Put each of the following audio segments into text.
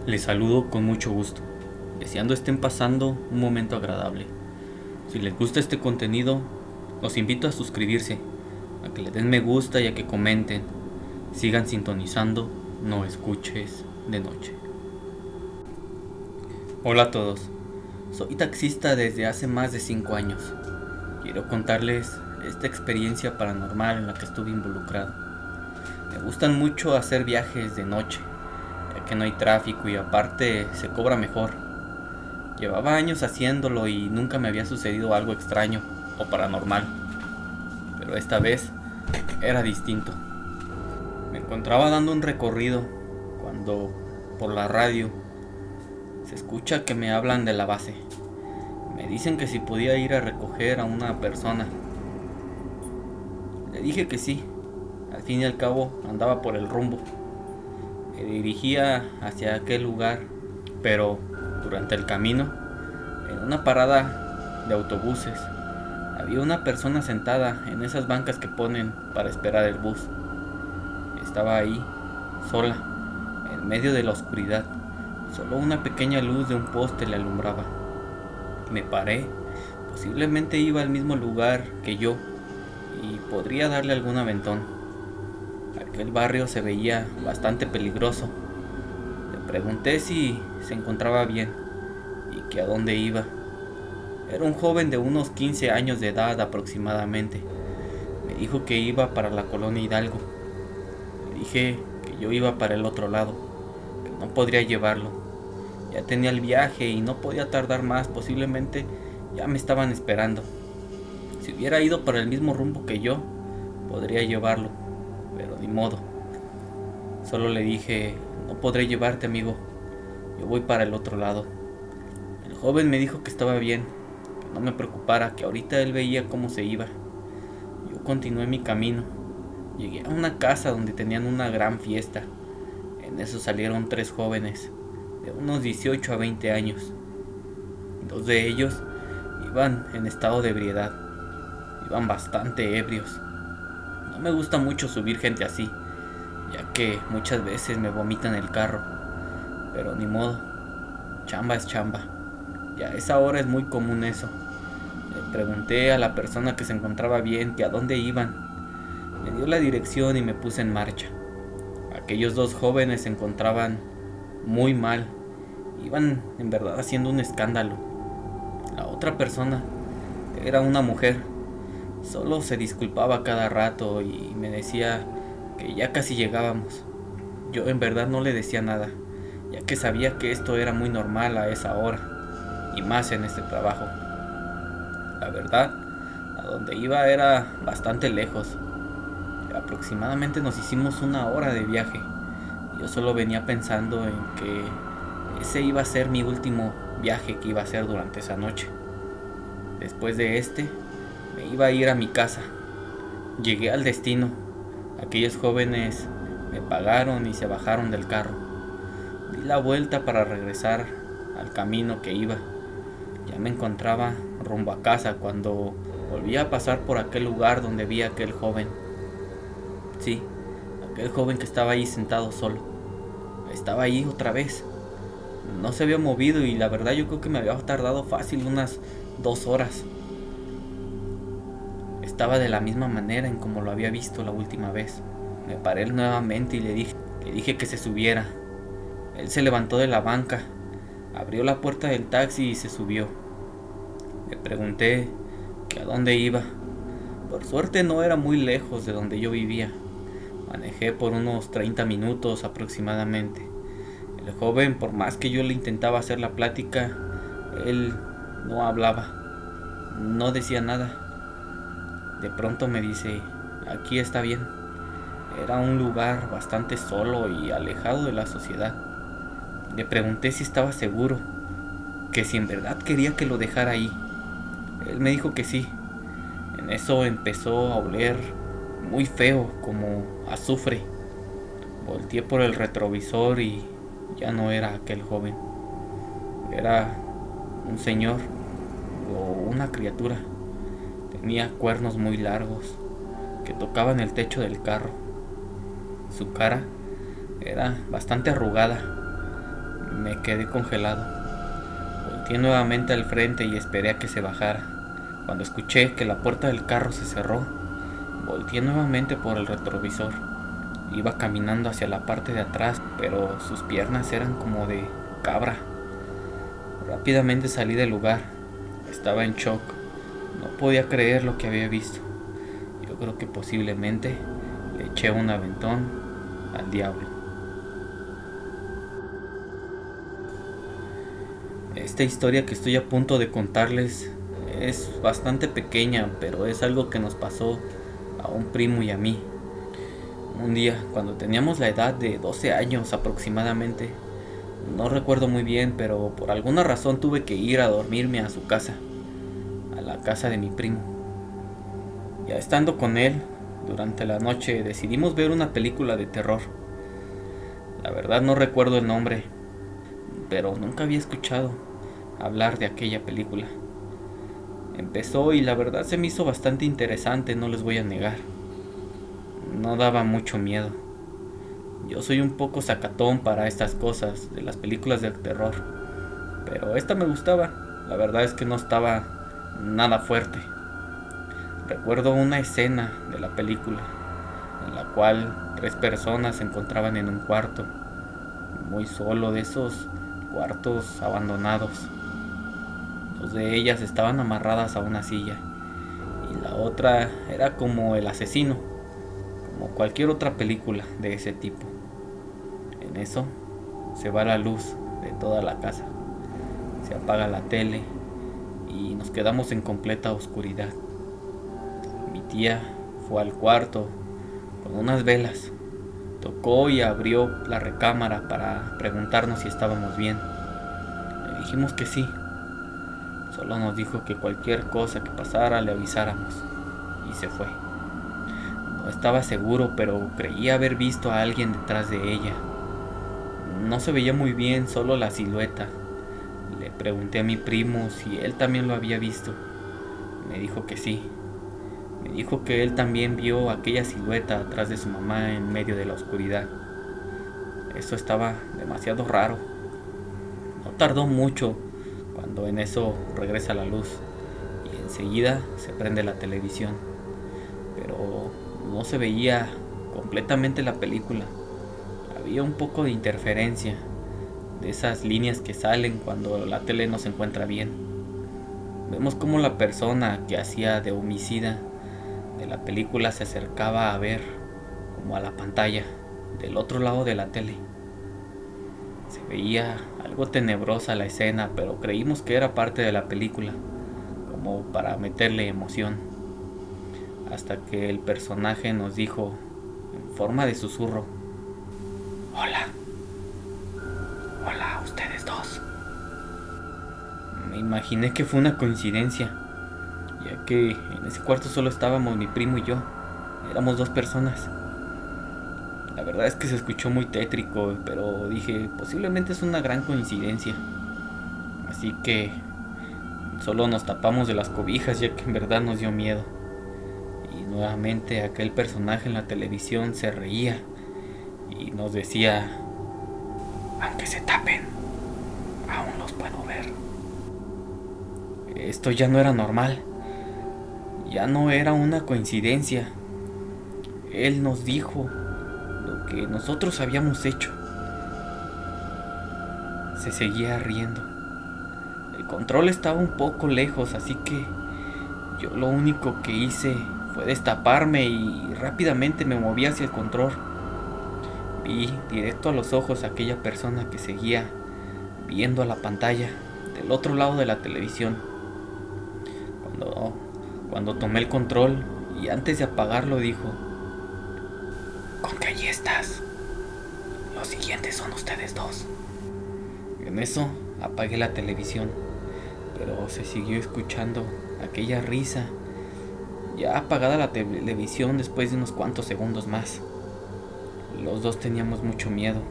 Les saludo con mucho gusto, deseando estén pasando un momento agradable. Si les gusta este contenido, los invito a suscribirse, a que le den me gusta y a que comenten. Sigan sintonizando, no escuches de noche. Hola a todos, soy taxista desde hace más de 5 años. Quiero contarles esta experiencia paranormal en la que estuve involucrado. Me gustan mucho hacer viajes de noche, ya que no hay tráfico y aparte se cobra mejor. Llevaba años haciéndolo y nunca me había sucedido algo extraño o paranormal, pero esta vez era distinto. Me encontraba dando un recorrido cuando por la radio se escucha que me hablan de la base. Me dicen que si podía ir a recoger a una persona. Le dije que sí. Al fin y al cabo andaba por el rumbo. Me dirigía hacia aquel lugar, pero durante el camino, en una parada de autobuses, había una persona sentada en esas bancas que ponen para esperar el bus. Estaba ahí, sola, en medio de la oscuridad. Solo una pequeña luz de un poste le alumbraba. Me paré. Posiblemente iba al mismo lugar que yo y podría darle algún aventón. Aquel barrio se veía bastante peligroso. Le pregunté si se encontraba bien y que a dónde iba. Era un joven de unos 15 años de edad aproximadamente. Me dijo que iba para la colonia Hidalgo. Le dije que yo iba para el otro lado, que no podría llevarlo. Ya tenía el viaje y no podía tardar más, posiblemente ya me estaban esperando. Si hubiera ido para el mismo rumbo que yo, podría llevarlo, pero ni modo. Solo le dije, no podré llevarte, amigo, yo voy para el otro lado. El joven me dijo que estaba bien, que no me preocupara, que ahorita él veía cómo se iba. Yo continué mi camino. Llegué a una casa donde tenían una gran fiesta. En eso salieron 3 jóvenes, de unos 18 a 20 años. 2 de ellos iban en estado de ebriedad. Iban bastante ebrios. No me gusta mucho subir gente así, ya que muchas veces me vomitan el carro. Pero ni modo, chamba es chamba. Ya a esa hora es muy común eso. Le pregunté a la persona que se encontraba bien que a dónde iban. Me dio la dirección y me puse en marcha. Aquellos 2 jóvenes se encontraban muy mal. Iban en verdad haciendo un escándalo. La otra persona era una mujer. Solo se disculpaba cada rato y me decía que ya casi llegábamos. Yo en verdad no le decía nada, ya que sabía que esto era muy normal a esa hora, y más en este trabajo. La verdad, a donde iba era bastante lejos. Aproximadamente nos hicimos 1 hora de viaje. Yo solo venía pensando en que ese iba a ser mi último viaje que iba a hacer durante esa noche. Después de este, me iba a ir a mi casa. Llegué al destino. Aquellos jóvenes me pagaron y se bajaron del carro. Di la vuelta para regresar al camino que iba. Ya me encontraba rumbo a casa cuando volví a pasar por aquel lugar donde vi a aquel joven. Sí, aquel joven que estaba ahí sentado solo. Estaba ahí otra vez. No se había movido y la verdad yo creo que me había tardado fácil unas 2 horas. Estaba de la misma manera en como lo había visto la última vez. Me paré nuevamente y le dije que se subiera. Él se levantó de la banca, abrió la puerta del taxi y se subió. Le pregunté que a dónde iba. Por suerte no era muy lejos de donde yo vivía. Manejé por unos 30 minutos aproximadamente. El joven, por más que yo le intentaba hacer la plática, él no hablaba, no decía nada. De pronto me dice, aquí está bien. Era un lugar bastante solo y alejado de la sociedad. Le pregunté si estaba seguro, que si en verdad quería que lo dejara ahí. Él me dijo que sí. En eso empezó a oler muy feo, como azufre. Volteé por el retrovisor y ya no era aquel joven. Era un señor o una criatura. Tenía cuernos muy largos que tocaban el techo del carro. Su cara era bastante arrugada. Me quedé congelado. Volteé nuevamente al frente y esperé a que se bajara. Cuando escuché que la puerta del carro se cerró, volteé nuevamente por el retrovisor. Iba caminando hacia la parte de atrás, pero sus piernas eran como de cabra. Rápidamente salí del lugar. Estaba en shock. No podía creer lo que había visto. Yo creo que posiblemente le eché un aventón al diablo. Esta historia que estoy a punto de contarles es bastante pequeña, pero es algo que nos pasó a un primo y a mí. Un día, cuando teníamos la edad de 12 años aproximadamente, no recuerdo muy bien, pero por alguna razón tuve que ir a dormirme a su casa, a la casa de mi primo. Ya estando con él, durante la noche decidimos ver una película de terror. La verdad no recuerdo el nombre, pero nunca había escuchado hablar de aquella película. Empezó y la verdad se me hizo bastante interesante, no les voy a negar. No daba mucho miedo. Yo soy un poco sacatón para estas cosas de las películas de terror, pero esta me gustaba. La verdad es que no estaba nada fuerte. Recuerdo una escena de la película en la cual 3 personas se encontraban en un cuarto, muy solo, de esos cuartos abandonados. 2 de ellas estaban amarradas a una silla y la otra era como el asesino, como cualquier otra película de ese tipo. En eso se va la luz de toda la casa, se apaga la tele y nos quedamos en completa oscuridad. Mi tía fue al cuarto con unas velas, tocó y abrió la recámara para preguntarnos si estábamos bien. Le dijimos que sí. Solo nos dijo que cualquier cosa que pasara le avisáramos y se fue. No estaba seguro, pero creía haber visto a alguien detrás de ella. No se veía muy bien, solo la silueta. Le pregunté a mi primo si él también lo había visto. Me dijo que sí. Me dijo que él también vio aquella silueta atrás de su mamá en medio de la oscuridad. Eso estaba demasiado raro. No tardó mucho cuando en eso regresa la luz y enseguida se prende la televisión. Pero no se veía completamente la película. Había un poco de interferencia, de esas líneas que salen cuando la tele no se encuentra bien. Vemos cómo la persona que hacía de homicida de la película se acercaba a ver como a la pantalla del otro lado de la tele. Se veía algo tenebrosa la escena, pero creímos que era parte de la película, como para meterle emoción. Hasta que el personaje nos dijo, en forma de susurro: "Hola. Hola, ustedes dos". Me imaginé que fue una coincidencia, ya que en ese cuarto solo estábamos mi primo y yo. Éramos 2 personas. La verdad es que se escuchó muy tétrico, pero dije, posiblemente es una gran coincidencia. Así que solo nos tapamos de las cobijas, ya que en verdad nos dio miedo. Y nuevamente aquel personaje en la televisión se reía y nos decía: "Aunque se tapen, aún los puedo ver". Esto ya no era normal. Ya no era una coincidencia. Él nos dijo lo que nosotros habíamos hecho. Se seguía riendo. El control estaba un poco lejos, así que yo lo único que hice fue destaparme y rápidamente me moví hacia el control. Vi directo a los ojos a aquella persona que seguía viendo a la pantalla del otro lado de la televisión. Cuando tomé el control y antes de apagarlo dijo: "¿Con qué allí estás? Los siguientes son ustedes dos". En eso apagué la televisión, pero se siguió escuchando aquella risa, ya apagada la televisión después de unos cuantos segundos más. Los dos teníamos mucho miedo.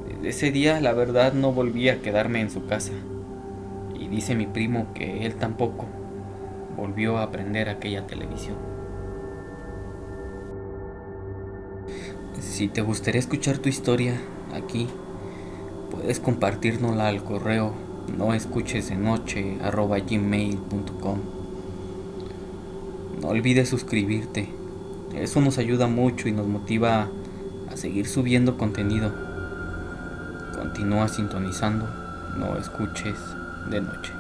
Desde ese día, la verdad, no volví a quedarme en su casa. Y dice mi primo que él tampoco volvió a prender aquella televisión. Si te gustaría escuchar tu historia aquí, puedes compartirnosla al correo noescuchesdenoche@gmail.com. No olvides suscribirte, eso nos ayuda mucho y nos motiva a seguir subiendo contenido. Continúa sintonizando, no escuches de noche.